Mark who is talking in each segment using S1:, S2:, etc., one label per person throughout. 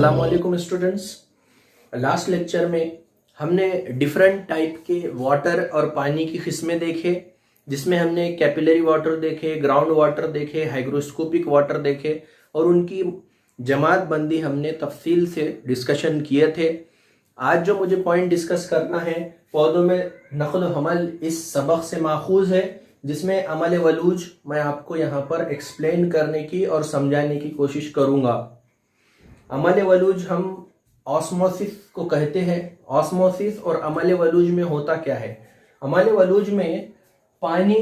S1: अस्सलाम वालेकुम students. Last lecture में हमने डिफरेंट टाइप के वाटर और पानी की किस्में देखे, जिसमें हमने कैपिलरी वाटर देखे, ग्राउंड वाटर देखे, हाइग्रोस्कोपिक वाटर देखे और उनकी जमात बंदी हमने तफसील से डिस्कशन किए थे। आज जो मुझे पॉइंट डिस्कस करना है, पौधों में नक़ल व हमल इस सबक से माखूज है, जिसमें अमल वलूज मैं आपको यहाँ पर एक्सप्लेन करने की और समझाने की कोशिश करूँगा। अमल वलूज हम ऑस्मोसिस को कहते हैं। ऑस्मोसिस और अमल वलूज में होता क्या है? अमल वलूज में पानी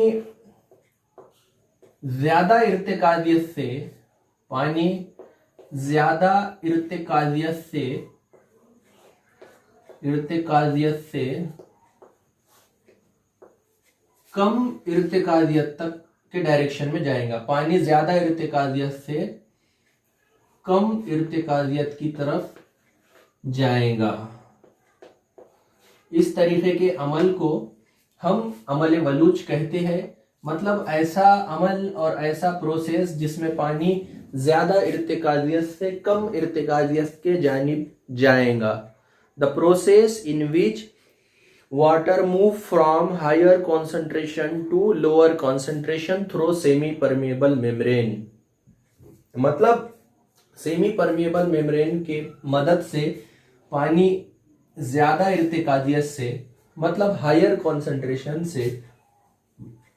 S1: ज्यादा इर्तिकाजियत से कम इर्तिकाजियत तक के डायरेक्शन में जाएगा। पानी ज्यादा इर्तिकाजियत से कम इर्तिकाजियत की तरफ जाएगा। इस तरीके के अमल को हम अमल वलूज कहते हैं। मतलब ऐसा अमल और ऐसा प्रोसेस जिसमें पानी ज्यादा इर्तिकाजियत से कम इर्तिकाजियत के जानिब जाएगा। The process in which water move from higher concentration to lower concentration through semi permeable membrane. मतलब सेमी परमिएबल मेम्ब्रेन के मदद से पानी ज्यादा इर्तिकाजियत से, मतलब हायर कॉन्सेंट्रेशन से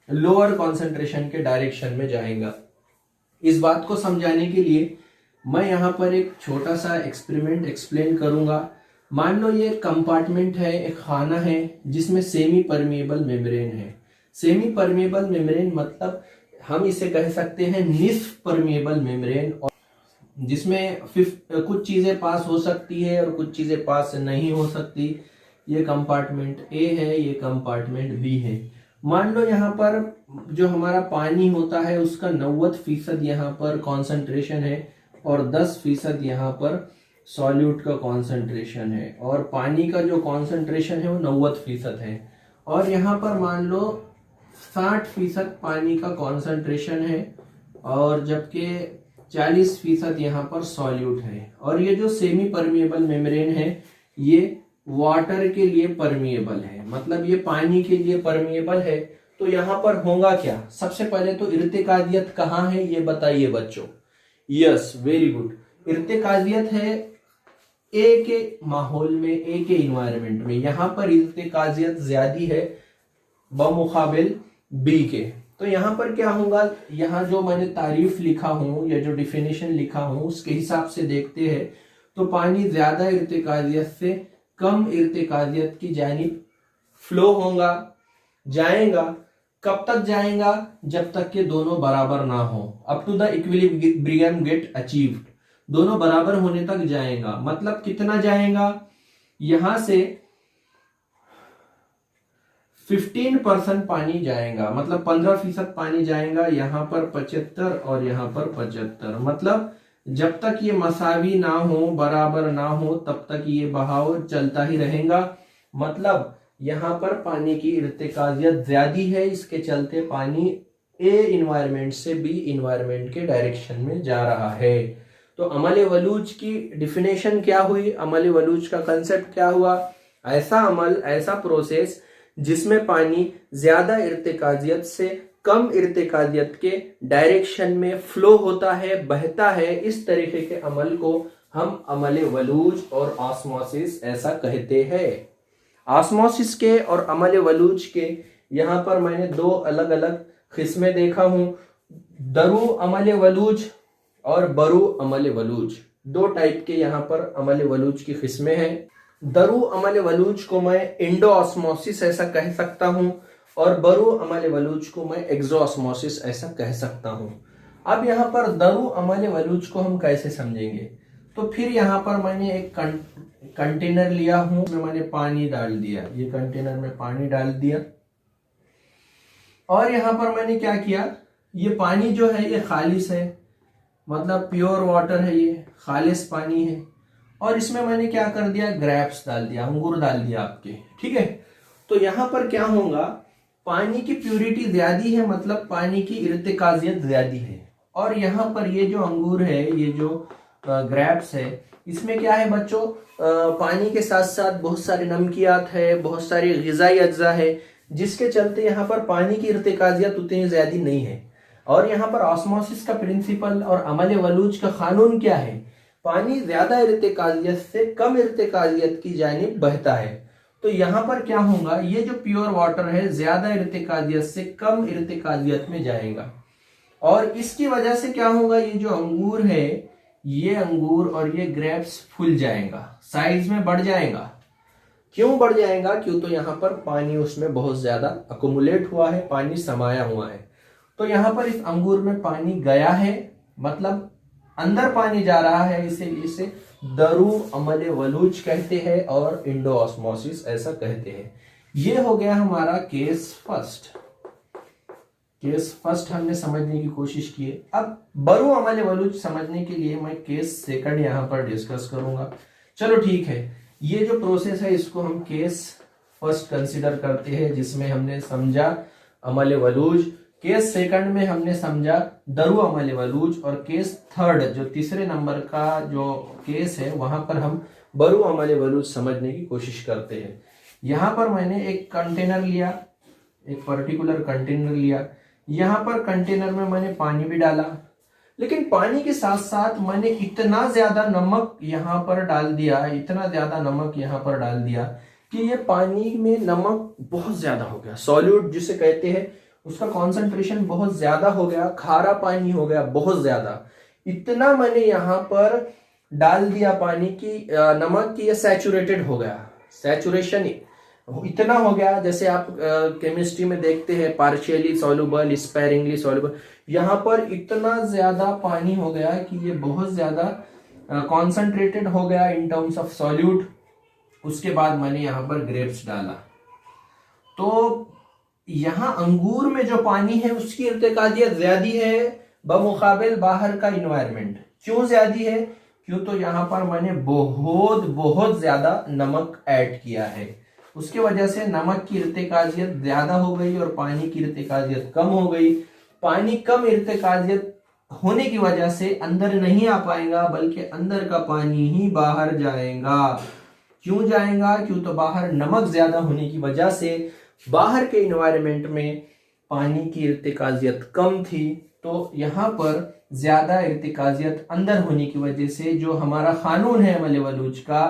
S1: लोअर कॉन्सेंट्रेशन के डायरेक्शन में जाएगा। इस बात को समझाने के लिए मैं यहाँ पर एक छोटा सा एक्सपेरिमेंट एक्सप्लेन करूंगा। मान लो ये कंपार्टमेंट है, एक खाना है जिसमें सेमी परमिएबल मेम्ब्रेन है। सेमी परमिएबल मेम्ब्रेन मतलब हम इसे कह सकते हैं निस्फ परमिएबल मेम्ब्रेन, और जिसमें कुछ चीजें पास हो सकती है और कुछ चीजें पास नहीं हो सकती। ये कंपार्टमेंट ए है, ये कंपार्टमेंट बी है। मान लो यहाँ पर जो हमारा पानी होता है उसका 90% यहाँ पर कॉन्सेंट्रेशन है और 10% यहाँ पर सॉल्यूट का कॉन्सेंट्रेशन है, और पानी का जो कॉन्सेंट्रेशन है वो 90% है। और यहाँ पर मान लो 60% पानी का कॉन्सेंट्रेशन है और जबकि 40% यहाँ पर सॉल्यूट है। और ये जो सेमी परमिएबल मेम्ब्रेन है ये वाटर के लिए परमिएबल है, मतलब ये पानी के लिए परमिएबल है। तो यहाँ पर होगा क्या? सबसे पहले तो इर्तिकाजियत कहाँ है ये बताइए बच्चों। Yes, very good. इर्तिकाजियत है ए के माहौल में, ए के इन्वायरमेंट में। यहाँ पर इर्तिकाजियत ज्यादा है बमुकाबिल बी के। तो यहाँ पर क्या होगा, यहाँ जो मैंने तारीफ लिखा हूं या जो डिफिनेशन लिखा हूं उसके हिसाब से देखते हैं तो पानी ज्यादा इर्तिकाजियत से कम इर्तिकाजियत की जानिब फ्लो होगा, जाएगा। कब तक जाएगा? जब तक कि दोनों बराबर ना हो, up to the equilibrium get achieved. दोनों बराबर होने तक जाएगा। मतलब कितना जाएगा? यहां से 15% पानी जाएगा, मतलब 15% पानी जाएगा। यहाँ पर 75 और यहाँ पर 75। मतलब जब तक ये मसावी ना हो, बराबर ना हो, तब तक ये बहाव चलता ही रहेगा। मतलब यहाँ पर पानी की इर्तिकाजियत ज्यादा है, इसके चलते पानी ए इन्वायरमेंट से बी इन्वायरमेंट के डायरेक्शन में जा रहा है। तो अमल वलूज की डिफिनेशन क्या हुई? अमल वलूज का कंसेप्ट क्या हुआ? ऐसा अमल, ऐसा प्रोसेस जिसमें पानी ज्यादा इर्तिकाजियत से कम इर्तिकाजियत के डायरेक्शन में फ्लो होता है, बहता है। इस तरीके के अमल को हम अमल वलूज और ऑस्मोसिस ऐसा कहते हैं। ऑस्मोसिस के और अमल वलूज के यहाँ पर मैंने दो अलग अलग किस्में देखा हूं। दरू अमल वलूज और बरू अमल वलूज, दो टाइप के यहाँ पर अमल वलूज की किस्में हैं। दरू अमल वलूज को मैं इंडो ऑस्मोसिस ऐसा कह सकता हूं और बरू अमल वलूज को मैं एक्सो ऑस्मोसिस ऐसा कह सकता हूं। अब यहाँ पर दरू अमल वलूज को हम कैसे समझेंगे? तो फिर यहाँ पर मैंने एक कंटेनर लिया हूं, उसमें मैंने पानी डाल दिया। ये कंटेनर में पानी डाल दिया और यहाँ पर मैंने क्या किया, ये पानी जो है ये खालिस है, मतलब प्योर वाटर है, ये खालिस पानी है। और इसमें मैंने क्या कर दिया, ग्रेप्स डाल दिया, अंगूर डाल दिया आपके, ठीक है। तो यहाँ पर क्या होगा, पानी की प्यूरिटी ज्यादा है, मतलब पानी की इर्तिकाजियत ज्यादा है। और यहाँ पर ये जो अंगूर है, ये जो ग्रेप्स है, इसमें क्या है बच्चों, पानी के साथ साथ बहुत सारे नमकियात है, बहुत सारी ग़िज़ाई अज्जा है, जिसके चलते यहाँ पर पानी की इर्तिकाज़ियत उतनी ज़्यादा नहीं है। और यहाँ पर ऑस्मोसिस का प्रिंसिपल और अमल वलूज का कानून क्या है, पानी ज़्यादा इर्तिकाज़ियत से कम इर्तिकाज़ियत की जानिब बहता है। तो यहाँ पर क्या होगा, ये जो प्योर वाटर है ज़्यादा इर्तिकाज़ियत से कम इर्तिकाज़ियत में जाएगा, और इसकी वजह से क्या होगा, ये जो अंगूर है, ये अंगूर और ये ग्रेप्स फूल जाएगा, साइज में बढ़ जाएगा। क्यों बढ़ जाएगा, क्यों तो यहाँ पर पानी उसमें बहुत ज्यादा अकोमुलेट हुआ है, पानी समाया हुआ है। तो यहाँ पर इस अंगूर में पानी गया है, मतलब अंदर पानी जा रहा है, इसे दरू अमल वलूज कहते हैं और इंडो ऑस्मोसिस ऐसा कहते हैं। ये हो गया हमारा केस फर्स्ट। केस फर्स्ट हमने समझने की कोशिश की है। अब बरू अमल वलूज समझने के लिए मैं केस सेकंड यहाँ पर डिस्कस करूंगा। चलो ठीक है, ये जो प्रोसेस है इसको हम केस फर्स्ट कंसिडर करते हैं, जिसमें हमने समझा अमल वलूज, केस सेकंड में हमने समझा दरू अमल वलूज, और केस थर्ड जो तीसरे नंबर का जो केस है वहां पर हम बरू अमल वलूज समझने की कोशिश करते हैं। यहाँ पर मैंने एक कंटेनर लिया, एक पर्टिकुलर कंटेनर लिया, यहाँ पर कंटेनर में मैंने पानी भी डाला, लेकिन पानी के साथ साथ मैंने इतना ज्यादा नमक यहाँ पर डाल दिया, इतना ज्यादा नमक यहाँ पर डाल दिया कि ये पानी में नमक बहुत ज्यादा हो गया, सॉल्यूट जिसे कहते हैं, उसका कॉन्सेंट्रेशन बहुत ज्यादा हो गया, खारा पानी हो गया बहुत ज्यादा। इतना मैंने यहाँ पर डाल दिया पानी की नमक की ये सैचुरेटेड हो गया, सैचुरेशन इतना हो गया, जैसे आप केमिस्ट्री में देखते हैं पार्शियली सॉल्युबल, स्पेरिंगली सॉल्युबल, यहाँ पर इतना ज्यादा पानी हो गया कि ये बहुत ज्यादा कॉन्सेंट्रेटेड हो गया इन टर्म्स ऑफ सॉल्यूट। उसके बाद मैंने यहाँ पर ग्रेप्स डाला, तो यहाँ अंगूर में जो पानी है उसकी इर्तिकाजियत ज्यादा है बमुकाबिल बाहर का इन्वायरमेंट। क्यों ज्यादा है, क्यों तो यहाँ पर मैंने बहुत ज्यादा नमक ऐड किया है, उसके वजह से नमक की इर्तिकाजियत ज्यादा हो गई और पानी की इर्तिकाजियत कम हो गई। पानी कम इर्तिकाजियत होने की वजह से अंदर नहीं आ पाएगा, बल्कि अंदर का पानी ही बाहर जाएगा। क्यों जाएगा, क्यों तो बाहर नमक ज्यादा होने की वजह से बाहर के इन्वायरमेंट में पानी की इर्तिकाजियत कम थी, तो यहाँ पर ज्यादा इर्तिकाजियत अंदर होने की वजह से जो हमारा कानून है अमल वलूज का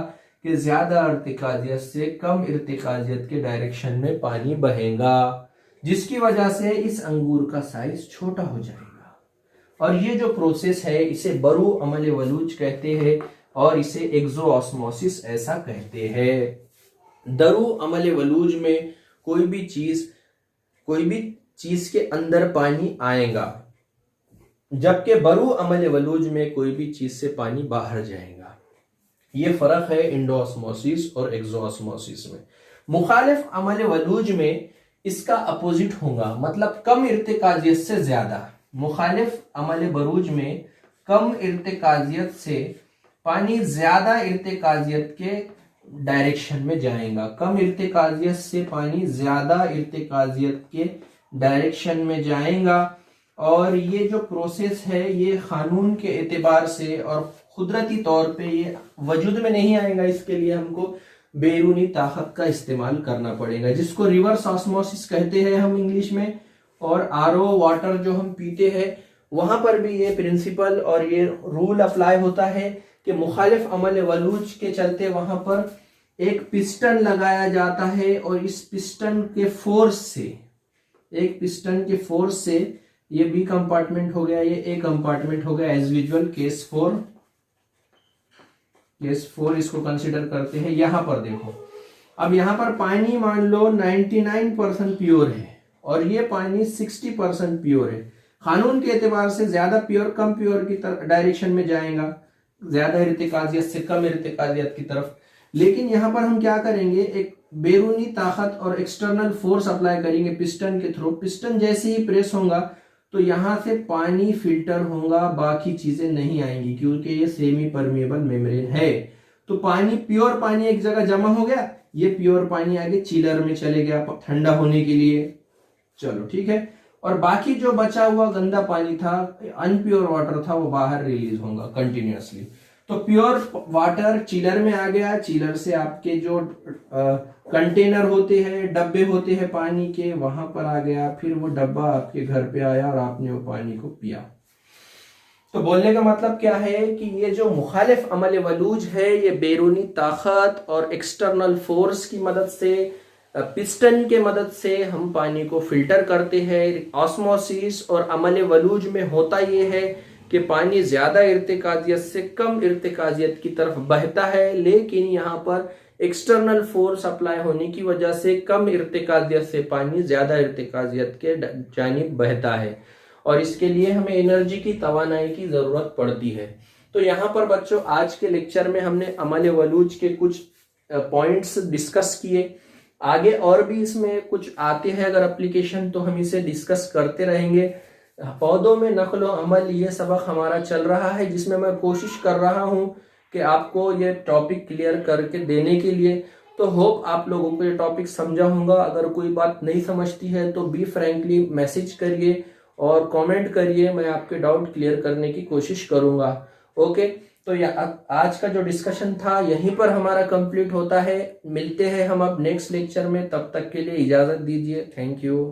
S1: कि ज्यादा इर्तिकाजियत से कम इर्तिकाजियत के डायरेक्शन में पानी बहेगा, जिसकी वजह से इस अंगूर का साइज छोटा हो जाएगा। और ये जो प्रोसेस है इसे बरू अमल वलूज कहते हैं और इसे एक्सोऑस्मोसिस ऐसा कहते हैं। दरू अमल वलूज में कोई भी चीज के अंदर पानी आएगा, जबकि बरू अमल वलूज में कोई भी चीज से पानी बाहर जाएगा। ये फर्क है इंडोऑस्मोसिस और एक्सोऑस्मोसिस में। मुखालिफ अमल वलूज में इसका अपोजिट होगा, मतलब कम इर्तिकाजियत से ज्यादा। मुखालिफ अमल बरूज में कम इर्तिकाजियत से पानी ज्यादा इर्तिकाजियत के डायरेक्शन में जाएगा, कम इर्तिकाजियत से पानी ज्यादा इर्तिकाजियत के डायरेक्शन में जाएगा। और ये जो प्रोसेस है ये कानून के एतबार से और कुदरती तौर पे ये वजूद में नहीं आएगा, इसके लिए हमको बैरूनी ताकत का इस्तेमाल करना पड़ेगा, जिसको रिवर्स ऑस्मोसिस कहते हैं हम इंग्लिश में। और आरओ वाटर जो हम पीते हैं वहां पर भी ये प्रिंसिपल और ये रूल अप्लाई होता है कि मुखालिफ अमल वलूज के चलते वहां पर एक पिस्टन लगाया जाता है, और इस पिस्टन के फोर्स से ये बी कंपार्टमेंट हो गया, ये ए कंपार्टमेंट हो गया, एज यूजुअल केस 4 इसको कंसिडर करते हैं। यहां पर देखो, अब यहां पर पानी मान लो 99% प्योर है और ये पानी 60% प्योर है। कानून के एतबार से ज्यादा प्योर कम प्योर की डायरेक्शन में जाएगा, ज्यादा इर्तिकाजियत से कम इर्तिकाजियत की तरफ। लेकिन यहाँ पर हम क्या करेंगे, एक बैरूनी ताकत और एक्सटर्नल फोर्स अप्लाई करेंगे पिस्टन के थ्रू। पिस्टन जैसे ही प्रेस होगा तो यहाँ से पानी फिल्टर होगा, बाकी चीजें नहीं आएंगी, क्योंकि ये सेमी परमेबल मेम्ब्रेन है। तो पानी, प्योर पानी एक जगह जमा हो गया, ये प्योर पानी आगे चिलर में चले गया ठंडा होने के लिए। चलो ठीक है, और बाकी जो बचा हुआ गंदा पानी था, अनप्योर वाटर था, वो बाहर रिलीज होगा कंटिन्यूअसली। तो प्योर वाटर चिलर में आ गया, चिलर से आपके जो कंटेनर होते हैं, डब्बे होते हैं पानी के, वहां पर आ गया, फिर वो डब्बा आपके घर पे आया और आपने वो पानी को पिया। तो बोलने का मतलब क्या है कि ये जो मुखालिफ अमल वलूज है, ये बैरूनी ताकत और एक्सटर्नल फोर्स की मदद से, पिस्टन के मदद से हम पानी को फिल्टर करते हैं। ऑस्मोसिस और अमल वलूज में होता ये है कि पानी ज्यादा इर्तिकाजियत से कम इर्तिकाजियत की तरफ बहता है, लेकिन यहाँ पर एक्सटर्नल फोर्स अप्लाई होने की वजह से कम इर्तिकाजियत से पानी ज्यादा इर्तिकाजियत के जानिब बहता है, और इसके लिए हमें एनर्जी की, तवानाई की जरूरत पड़ती है। तो यहाँ पर बच्चों आज के लेक्चर में हमने अमल वलूज के कुछ पॉइंट्स डिस्कस किए। आगे और भी इसमें कुछ आते हैं अगर एप्लीकेशन, तो हम इसे डिस्कस करते रहेंगे। पौधों में नकल व अमल ये सबक हमारा चल रहा है, जिसमें मैं कोशिश कर रहा हूँ कि आपको ये टॉपिक क्लियर करके देने के लिए। तो होप आप लोगों को ये टॉपिक समझा होगा। अगर कोई बात नहीं समझती है तो बी फ्रैंकली मैसेज करिए और कमेंट करिए, मैं आपके डाउट क्लियर करने की कोशिश करूंगा। ओके, तो आज का जो डिस्कशन था यहीं पर हमारा कंप्लीट होता है। मिलते हैं हम अब नेक्स्ट लेक्चर में, तब तक के लिए इजाजत दीजिए। Thank you.